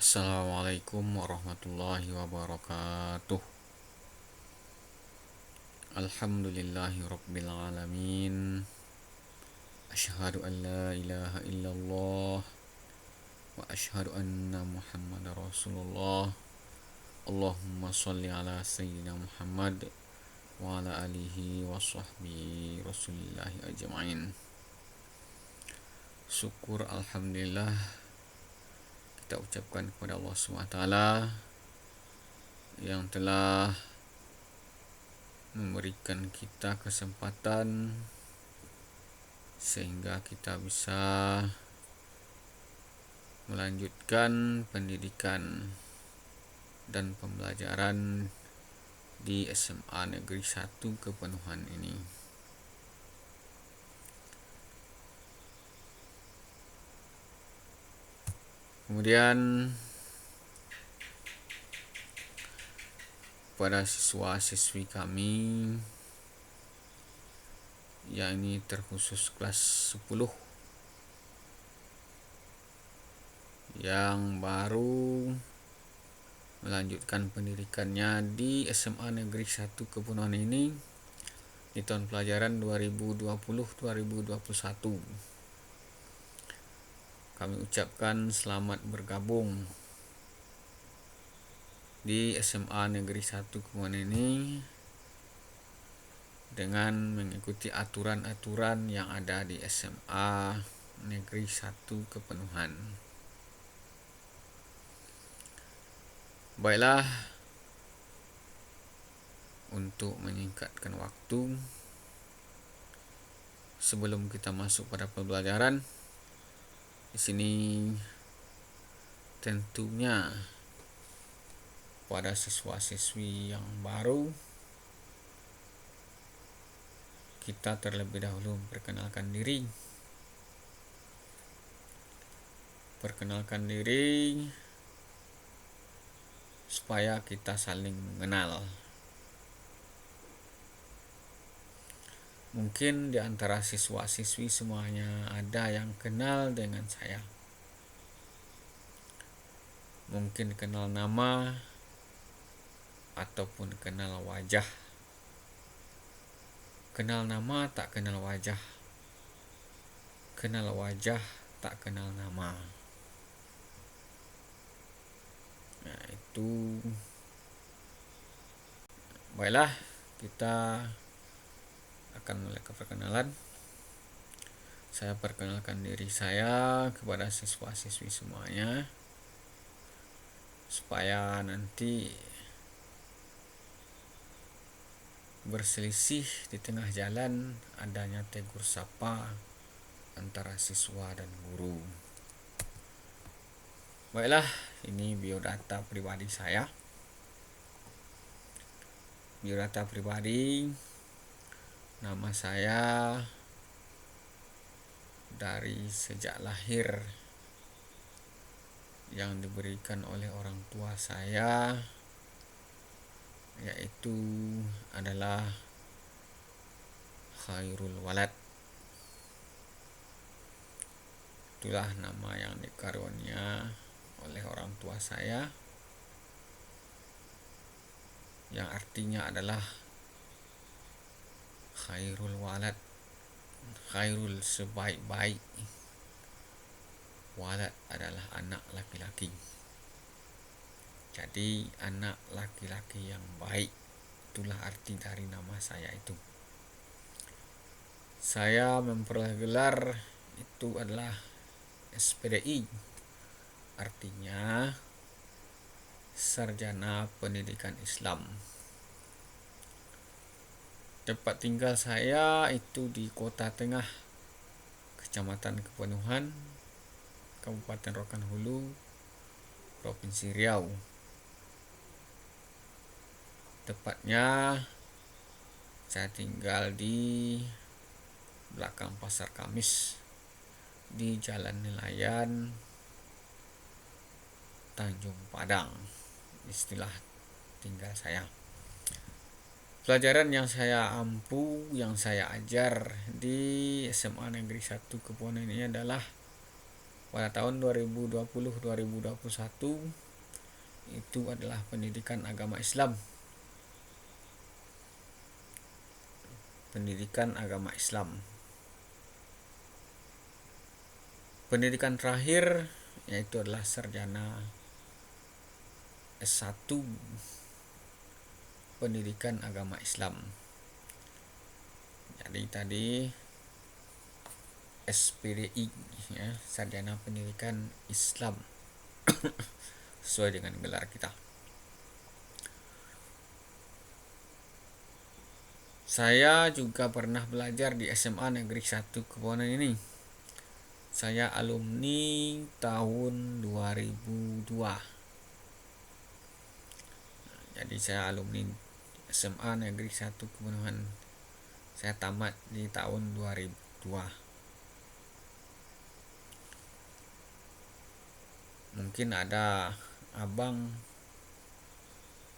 Assalamualaikum warahmatullahi wabarakatuh. Alhamdulillahi rabbil alamin. Asyhadu an la ilaha illallah wa asyhadu anna Muhammadar Rasulullah. Allahumma sholli ala sayyidina Muhammad wa ala alihi wa sahbihi rasulillahi ajma'in. Syukur alhamdulillah kita ucapkan kepada Allah SWT yang telah memberikan kita kesempatan sehingga kita bisa melanjutkan pendidikan dan pembelajaran di SMA Negeri 1 Kepenuhan ini. Kemudian pada siswa-siswi kami yang ini terkhusus kelas 10 yang baru melanjutkan pendidikannya di SMA Negeri 1 Kepenuhan ini di tahun pelajaran 2020-2021. Kami ucapkan selamat bergabung di SMA Negeri 1 Kepenuhan ini dengan mengikuti aturan-aturan yang ada di SMA Negeri 1 Kepenuhan. Baiklah, untuk menyingkatkan waktu sebelum kita masuk pada pembelajaran, di sini tentunya pada siswa-siswi yang baru kita terlebih dahulu perkenalkan diri supaya kita saling mengenal. Mungkin di antara siswa-siswi semuanya ada yang kenal dengan saya. Mungkin kenal nama ataupun kenal wajah. Kenal nama tak kenal wajah. Kenal wajah tak kenal nama. Nah, itu. Baiklah, kita akan mulai ke perkenalan. Saya perkenalkan diri saya kepada siswa-siswi semuanya supaya nanti berselisih di tengah jalan adanya tegur sapa antara siswa dan guru. Baiklah, ini biodata pribadi saya. Biodata pribadi, nama saya dari sejak lahir yang diberikan oleh orang tua saya, yaitu adalah Khairul Walad. Itulah nama yang dikaruniai oleh orang tua saya, yang artinya adalah Khairul Walad. Khairul sebaik-baik, walad adalah anak laki-laki. Jadi anak laki-laki yang baik, itulah arti dari nama saya itu. Saya memperoleh gelar itu adalah SPDI, artinya Sarjana Pendidikan Islam. Tempat tinggal saya itu di Kota Tengah, Kecamatan Kepenuhan, Kabupaten Rokan Hulu, Provinsi Riau. Tepatnya saya tinggal di belakang Pasar Kamis di Jalan Nelayan, Tanjung Padang. Istilah tinggal saya. Pelajaran yang saya ampu, yang saya ajar di SMA Negeri 1 Kepenuhan ini adalah pada tahun 2020-2021 itu adalah pendidikan agama Islam. Pendidikan agama Islam. Pendidikan terakhir yaitu adalah sarjana S1 pendidikan agama Islam. Jadi tadi SPDI ya, sarjana pendidikan Islam sesuai dengan gelar kita. Saya juga pernah belajar di SMA Negeri 1 Kebonan ini. Saya alumni tahun 2002. Jadi saya alumni SMA Negeri 1 Kebonan. Saya tamat di tahun 2002. Mungkin ada abang,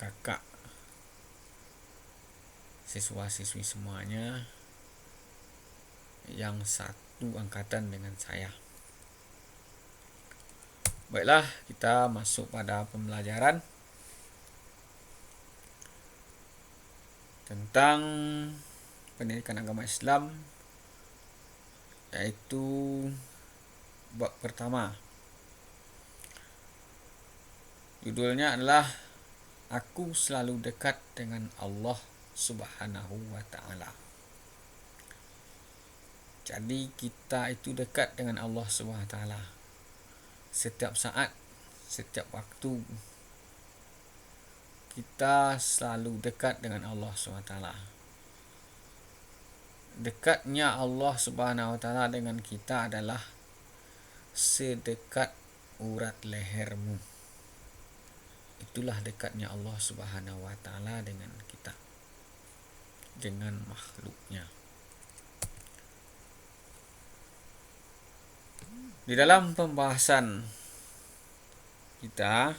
kakak, siswa-siswi semuanya yang satu angkatan dengan saya. Baiklah, kita masuk pada pembelajaran tentang pendidikan agama Islam, yaitu bab pertama. Judulnya adalah Aku selalu dekat dengan Allah Subhanahu wa ta'ala. Jadi kita itu dekat dengan Allah Subhanahu wa ta'ala setiap saat, setiap waktu. Kita selalu dekat dengan Allah Subhanahu wa ta'ala. Dekatnya Allah Subhanahu wa ta'ala dengan kita adalah sedekat urat lehermu. Itulah dekatnya Allah Subhanahu wa ta'ala dengan kita, dengan makhluknya. Di dalam pembahasan kita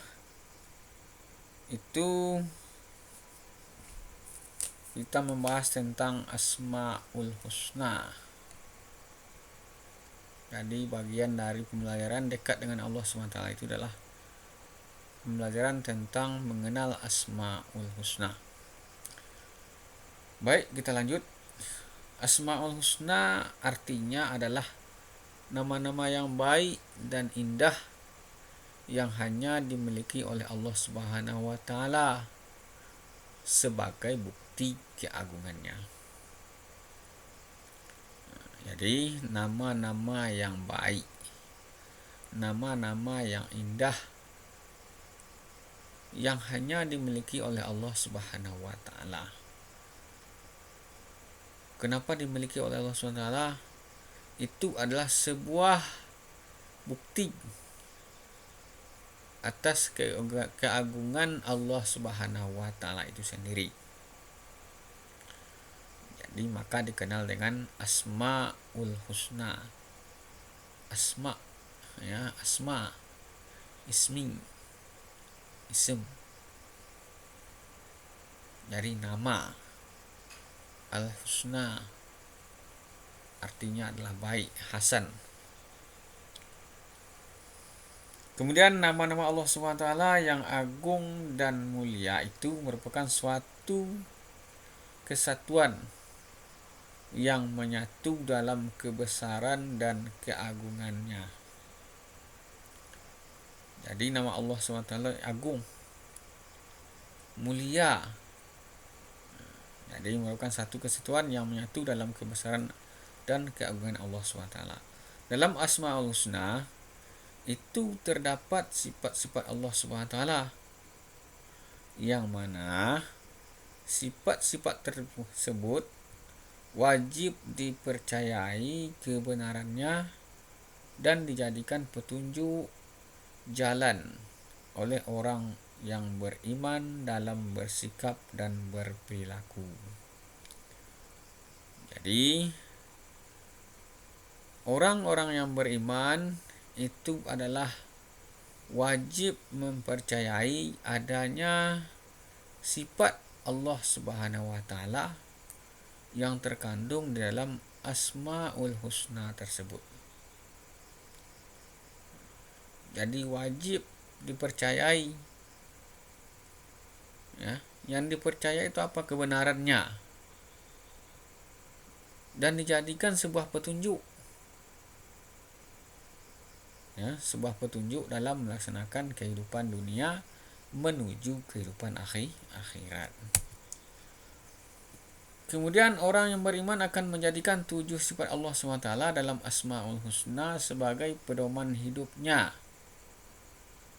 itu kita membahas tentang Asmaul Husna. Jadi bagian dari pembelajaran dekat dengan Allah SWT itu adalah pembelajaran tentang mengenal Asmaul Husna. Baik, kita lanjut. Asmaul Husna artinya adalah nama-nama yang baik dan indah yang hanya dimiliki oleh Allah Subhanahu wa ta'ala sebagai bukti keagungannya. Jadi nama-nama yang baik, nama-nama yang indah yang hanya dimiliki oleh Allah Subhanahu wa ta'ala. Kenapa dimiliki oleh Allah Subhanahu wa ta'ala? Itu adalah sebuah bukti atas keagungan Allah Subhanahu wa ta'ala itu sendiri. Jadi maka dikenal dengan Asmaul Husna. Asma ya, asma, ismi, isim. Dari nama. Al-Husna artinya adalah baik, hasan. Kemudian nama-nama Allah SWT yang agung dan mulia itu merupakan suatu kesatuan yang menyatu dalam kebesaran dan keagungannya. Jadi nama Allah SWT agung, mulia. Jadi merupakan satu kesatuan yang menyatu dalam kebesaran dan keagungan Allah SWT. Dalam Asmaul Husna itu terdapat sifat-sifat Allah SWT yang mana sifat-sifat tersebut wajib dipercayai kebenarannya dan dijadikan petunjuk jalan oleh orang yang beriman dalam bersikap dan berperilaku. Jadi orang-orang yang beriman itu adalah wajib mempercayai adanya sifat Allah Subhanahu wa ta'ala yang terkandung di dalam Asmaul Husna tersebut. Jadi wajib dipercayai. Ya, yang dipercaya itu apa? Kebenarannya, dan dijadikan sebuah petunjuk. Ya, sebuah petunjuk dalam melaksanakan kehidupan dunia menuju kehidupan akhirat. Kemudian orang yang beriman akan menjadikan 7 sifat Allah SWT dalam Asmaul Husna sebagai pedoman hidupnya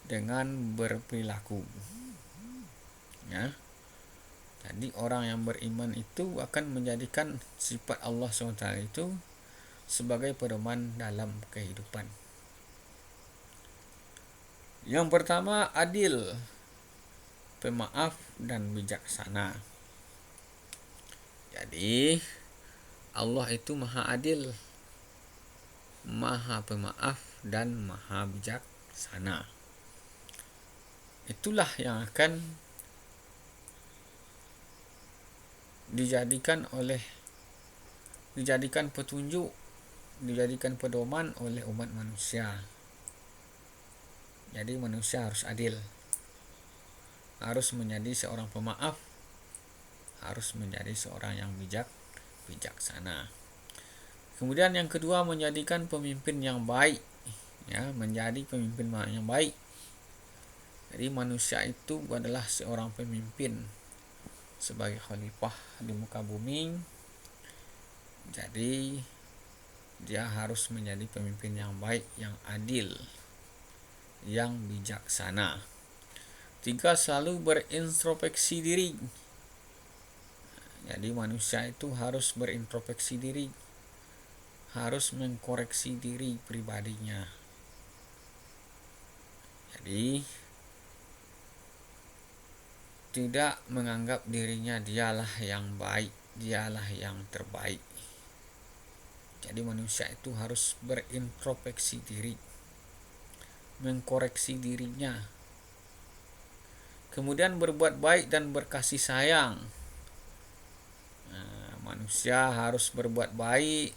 dengan berperilaku. Ya. Jadi orang yang beriman itu akan menjadikan sifat Allah SWT itu sebagai pedoman dalam kehidupan. Yang pertama, adil, pemaaf dan bijaksana. Jadi Allah itu maha adil, maha pemaaf dan maha bijaksana. Itulah yang akan dijadikan petunjuk, dijadikan pedoman oleh umat manusia. Jadi manusia harus adil, harus menjadi seorang pemaaf, harus menjadi seorang yang bijaksana. Kemudian yang kedua, menjadikan pemimpin yang baik. Ya, menjadi pemimpin yang baik. Jadi manusia itu adalah seorang pemimpin sebagai khalifah di muka bumi. Jadi dia harus menjadi pemimpin yang baik, yang adil, yang bijaksana. 3, selalu berintrospeksi diri. Jadi manusia itu harus berintrospeksi diri, harus mengkoreksi diri pribadinya. Jadi tidak menganggap dirinya dialah yang baik, dialah yang terbaik. Jadi manusia itu harus berintrospeksi diri, mengkoreksi dirinya. Kemudian berbuat baik dan berkasih sayang. Manusia harus berbuat baik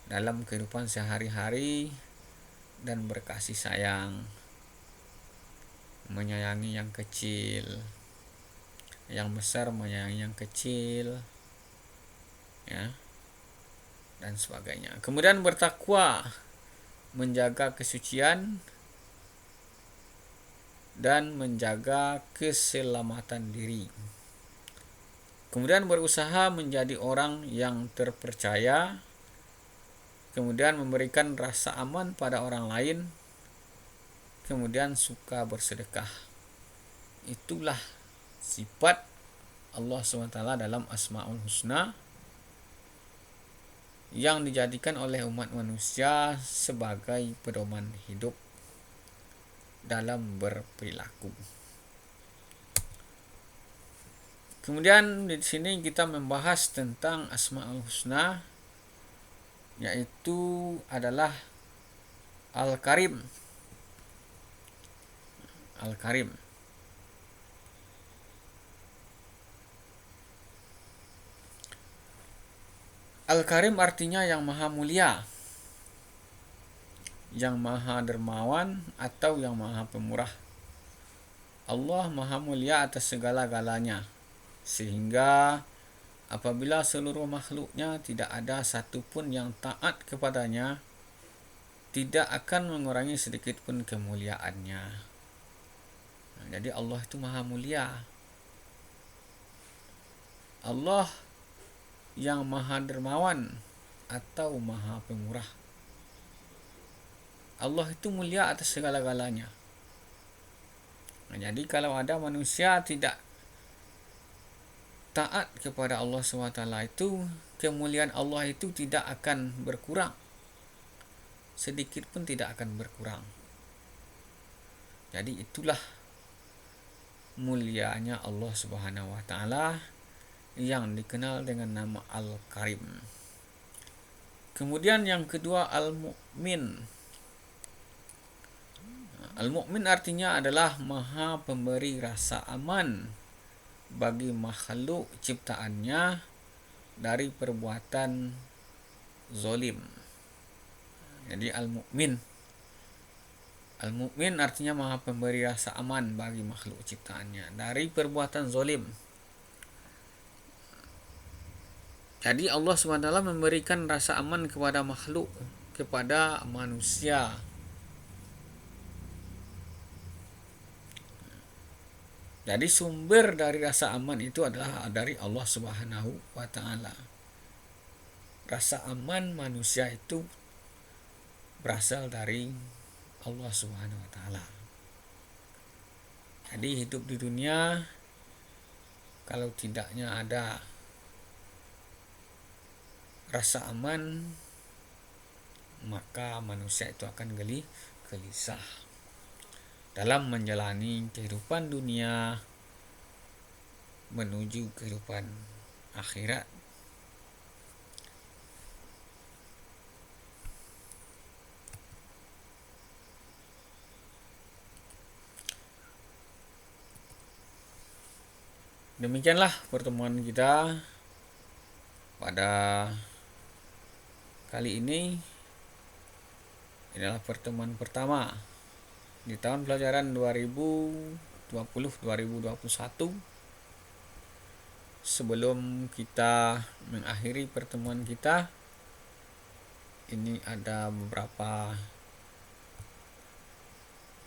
dalam kehidupan sehari-hari dan berkasih sayang, menyayangi yang kecil, yang besar menyayangi yang kecil, ya, dan sebagainya. Kemudian bertakwa, menjaga kesucian dan menjaga keselamatan diri. Kemudian berusaha menjadi orang yang terpercaya, kemudian memberikan rasa aman pada orang lain, kemudian suka bersedekah. Itulah sifat Allah SWT dalam Asmaul Husna yang dijadikan oleh umat manusia sebagai pedoman hidup dalam berperilaku. Kemudian di sini kita membahas tentang Asmaul Husna, yaitu adalah Al-Karim. Al-Karim. Al-Karim artinya yang maha mulia, yang maha dermawan, atau yang maha pemurah. Allah maha mulia atas segala-galanya, sehingga apabila seluruh makhluknya tidak ada satupun yang taat kepadanya, tidak akan mengurangi sedikit pun kemuliaannya. Jadi Allah itu maha mulia. Allah yang maha dermawan atau maha pemurah. Allah itu mulia atas segala-galanya. Jadi kalau ada manusia tidak taat kepada Allah SWT, itu kemuliaan Allah itu tidak akan berkurang, sedikit pun tidak akan berkurang. Jadi itulah mulianya Allah Subhanahu wa taala yang dikenal dengan nama Al-Karim. Kemudian yang kedua, Al-Mu'min. Al-Mu'min artinya adalah maha pemberi rasa aman bagi makhluk ciptaannya dari perbuatan zolim. Jadi Al-Mu'min Al-Mu'min artinya maha pemberi rasa aman bagi makhluk ciptaannya dari perbuatan zolim. Jadi Allah SWT memberikan rasa aman kepada makhluk, kepada manusia. Jadi sumber dari rasa aman itu adalah dari Allah Subhanahu wa taala. Rasa aman manusia itu berasal dari Allah Subhanahu wa taala. Jadi hidup di dunia kalau tidaknya ada rasa aman, maka manusia itu akan gelisah dalam menjalani kehidupan dunia menuju kehidupan akhirat. Demikianlah pertemuan kita pada kali ini. Inilah pertemuan pertama di tahun pelajaran 2020-2021. Sebelum kita mengakhiri pertemuan kita, ini ada beberapa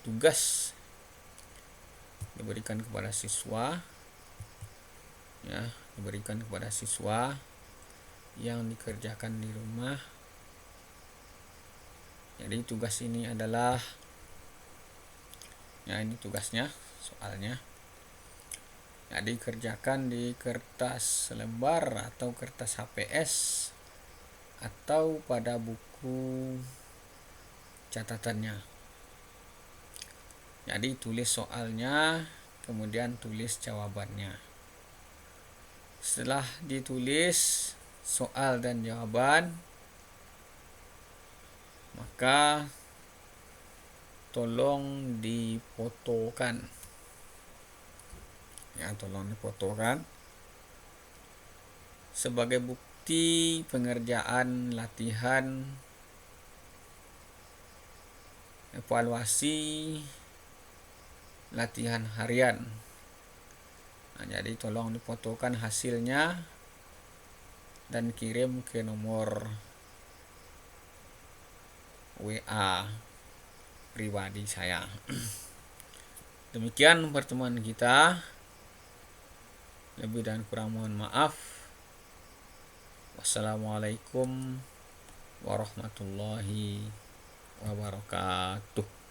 tugas diberikan kepada siswa, diberikan kepada siswa yang dikerjakan di rumah. Jadi tugas ini adalah, ini tugasnya, soalnya. Jadi kerjakan di kertas lembar atau kertas HPS atau pada buku catatannya. Jadi tulis soalnya, kemudian tulis jawabannya. Setelah ditulis soal dan jawaban, maka tolong difotokan. Tolong difotokan sebagai bukti pengerjaan latihan evaluasi latihan harian. Jadi tolong difotokan hasilnya dan kirim ke nomor WA pribadi saya. Demikian pertemuan kita. Lebih dan kurang mohon maaf. Wassalamualaikum warahmatullahi wabarakatuh.